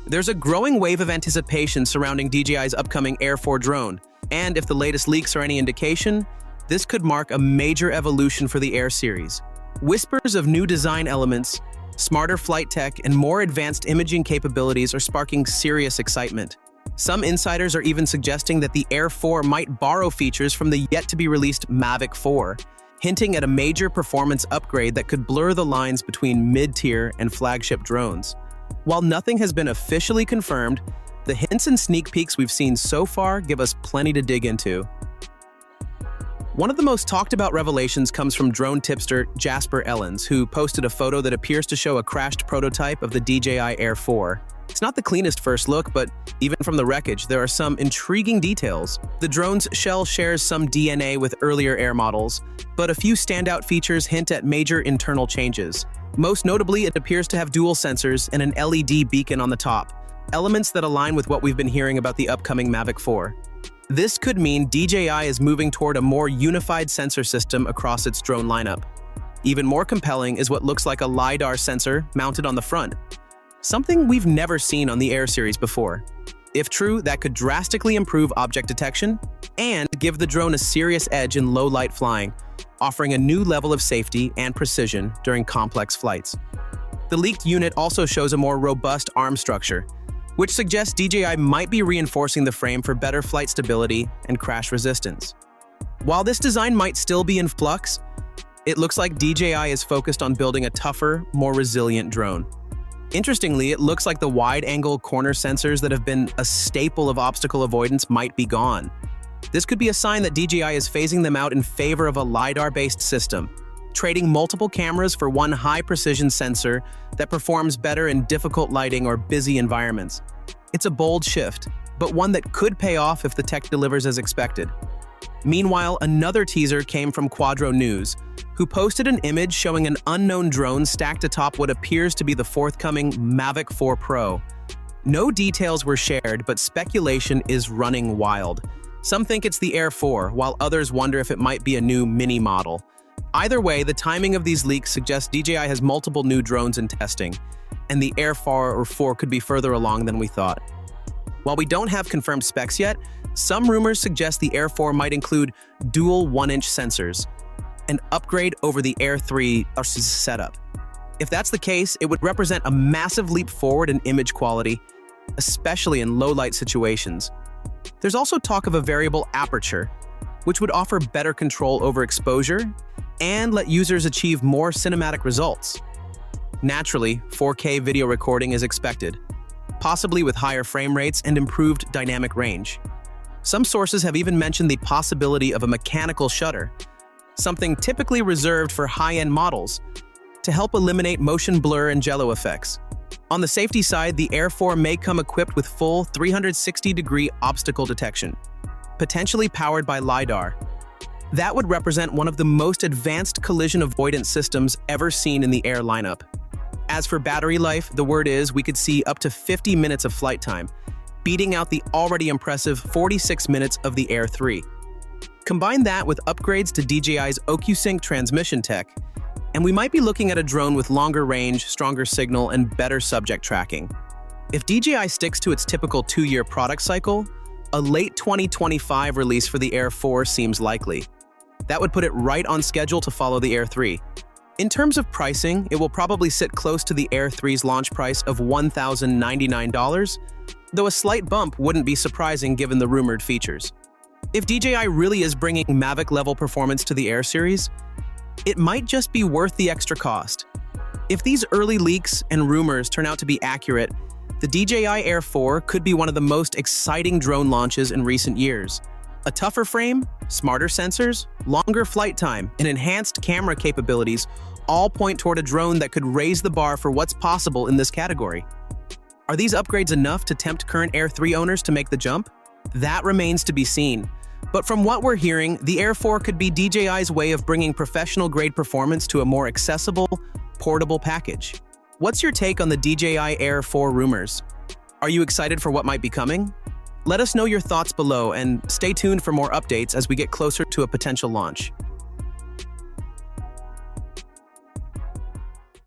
There's a growing wave of anticipation surrounding DJI's upcoming Air 4 drone, and if the latest leaks are any indication, this could mark a major evolution for the Air series. Whispers of new design elements, smarter flight tech, and more advanced imaging capabilities are sparking serious excitement. Some insiders are even suggesting that the Air 4 might borrow features from the yet-to-be-released Mavic 4, hinting at a major performance upgrade that could blur the lines between mid-tier and flagship drones. While nothing has been officially confirmed, the hints and sneak peeks we've seen so far give us plenty to dig into. One of the most talked about revelations comes from drone tipster Jasper Ellens, who posted a photo that appears to show a crashed prototype of the DJI Air 4. It's not the cleanest first look, but even from the wreckage, there are some intriguing details. The drone's shell shares some DNA with earlier Air models, but a few standout features hint at major internal changes. Most notably, it appears to have dual sensors and an LED beacon on the top, elements that align with what we've been hearing about the upcoming Mavic 4. This could mean DJI is moving toward a more unified sensor system across its drone lineup. Even more compelling is what looks like a Lidar sensor mounted on the front, something we've never seen on the Air series before. If true, that could drastically improve object detection and give the drone a serious edge in low-light flying, offering a new level of safety and precision during complex flights. The leaked unit also shows a more robust arm structure, which suggests DJI might be reinforcing the frame for better flight stability and crash resistance. While this design might still be in flux, it looks like DJI is focused on building a tougher, more resilient drone. Interestingly, it looks like the wide-angle corner sensors that have been a staple of obstacle avoidance might be gone. This could be a sign that DJI is phasing them out in favor of a Lidar-based system, trading multiple cameras for one high-precision sensor that performs better in difficult lighting or busy environments. It's a bold shift, but one that could pay off if the tech delivers as expected. Meanwhile, another teaser came from Quadro News, who posted an image showing an unknown drone stacked atop what appears to be the forthcoming Mavic 4 Pro. No details were shared, but speculation is running wild. Some think it's the Air 4, while others wonder if it might be a new mini model. Either way, the timing of these leaks suggests DJI has multiple new drones in testing, and the Air 4 could be further along than we thought. While we don't have confirmed specs yet, some rumors suggest the Air 4 might include dual 1-inch sensors, an upgrade over the Air 3 setup. If that's the case, it would represent a massive leap forward in image quality, especially in low-light situations. There's also talk of a variable aperture, which would offer better control over exposure and let users achieve more cinematic results. Naturally, 4K video recording is expected, possibly with higher frame rates and improved dynamic range. Some sources have even mentioned the possibility of a mechanical shutter, something typically reserved for high-end models, to help eliminate motion blur and jello effects. On the safety side, the Air 4 may come equipped with full 360-degree obstacle detection, potentially powered by Lidar. That would represent one of the most advanced collision avoidance systems ever seen in the Air lineup. As for battery life, the word is we could see up to 50 minutes of flight time, beating out the already impressive 46 minutes of the Air 3. Combine that with upgrades to DJI's OcuSync transmission tech, and we might be looking at a drone with longer range, stronger signal, and better subject tracking. If DJI sticks to its typical 2-year product cycle, a late 2025 release for the Air 4 seems likely. That would put it right on schedule to follow the Air 3. In terms of pricing, it will probably sit close to the Air 3's launch price of $1,099, though a slight bump wouldn't be surprising given the rumored features. If DJI really is bringing Mavic-level performance to the Air series, it might just be worth the extra cost. If these early leaks and rumors turn out to be accurate, the DJI Air 4 could be one of the most exciting drone launches in recent years. A tougher frame, smarter sensors, longer flight time, and enhanced camera capabilities all point toward a drone that could raise the bar for what's possible in this category. Are these upgrades enough to tempt current Air 3 owners to make the jump? That remains to be seen. But from what we're hearing, the Air 4 could be DJI's way of bringing professional-grade performance to a more accessible, portable package. What's your take on the DJI Air 4 rumors? Are you excited for what might be coming? Let us know your thoughts below and stay tuned for more updates as we get closer to a potential launch.